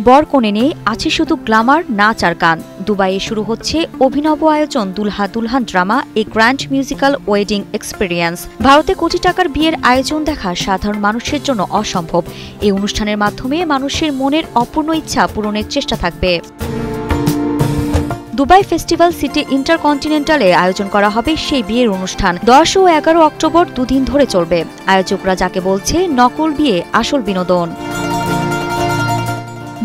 বর কনে নিয়ে আছে শুধু গ্ল্যামার, নাচ আর গান। দুবাইয়ে শুরু হচ্ছে অভিনব আয়োজন দুলহা দুলহান drama, a grand musical wedding experience. ভারতে কোটি টাকার বিয়ের আয়োজন দেখা সাধারণ মানুষের জন্য অসম্ভব। এই অনুষ্ঠানের মাধ্যমে মানুষের মনের অপূর্ণ ইচ্ছা পূরণের চেষ্টা থাকবে। দুবাই ফেস্টিভ্যাল সিটি ইন্টারকন্টিনেন্টালে আয়োজন করা হবে সেই বিয়ের অনুষ্ঠান। 10 ও 11 অক্টোবর দুদিন ধরে চলবে। আয়োজকরা যাকে বলছে নকল বিয়ে আসল বিনোদন।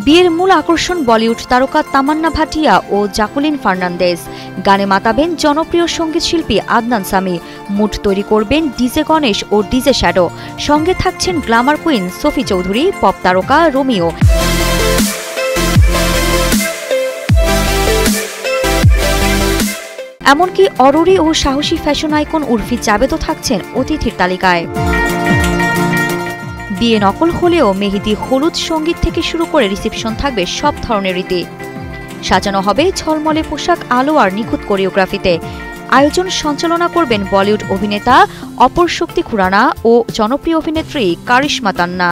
বিয়ের মূল আকর্ষণ বলিউড তারকা তামান্না ভাটিয়া ও জাকুলিন ফার্নান্দেজ। গানে মাতাবেন জনপ্রিয় সঙ্গীত শিল্পী আদনান সামি। মুড তৈরি করবেন ডিজে গণেশ ও ডিজে শ্যাডো। সঙ্গে থাকছেন Glamour queen Sophie Chowdhury, pop তারকা রোমিও। এমনকি অরুরি ও সাহসী ফ্যাশন আইকন উর্ফি জাবেদও থাকছেন অতিথির তালিকায়। বিয়ে নকল হলেও মেহেদি, হলুদ, সঙ্গীত থেকে শুরু করে রিসেপশন থাকবে সব ধরনের রীতি। সাজানো হবে ঝলমলে পোশাক, আলো আর নিখুঁত কোরিওগ্রাফিতে। আয়োজন সঞ্চালনা করবেন বলিউড অভিনেতা অপর শক্তি খুরানা ও জনপ্রিয় অভিনেত্রী কারিশমা তান্না।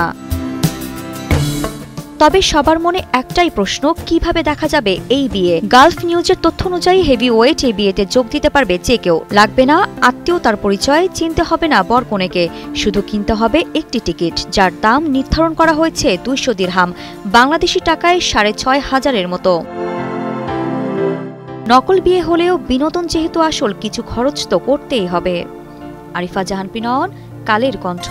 তবে সবার মনে একটাই প্রশ্ন, কিভাবে দেখা যাবে এই বিয়ে? গালফ নিউজের তথ্য অনুযায়ী হেভিওয়েট এই বিয়েতে যোগ দিতে পারবে যে কেউ। লাগবে না আত্মীয়তার পরিচয়, চিনতে হবে না বর কনেকে, শুধু কিনতে হবে একটি টিকিট, যার দাম নির্ধারণ করা হয়েছে 200 দিরহাম, বাংলাদেশি টাকায় 6,500-এর মতো। নকল বিয়ে হলেও বিনোদন যেহেতু আসল, কিছু খরচ তো করতেই হবে। আরিফা জাহান পিনন, কালের কণ্ঠ।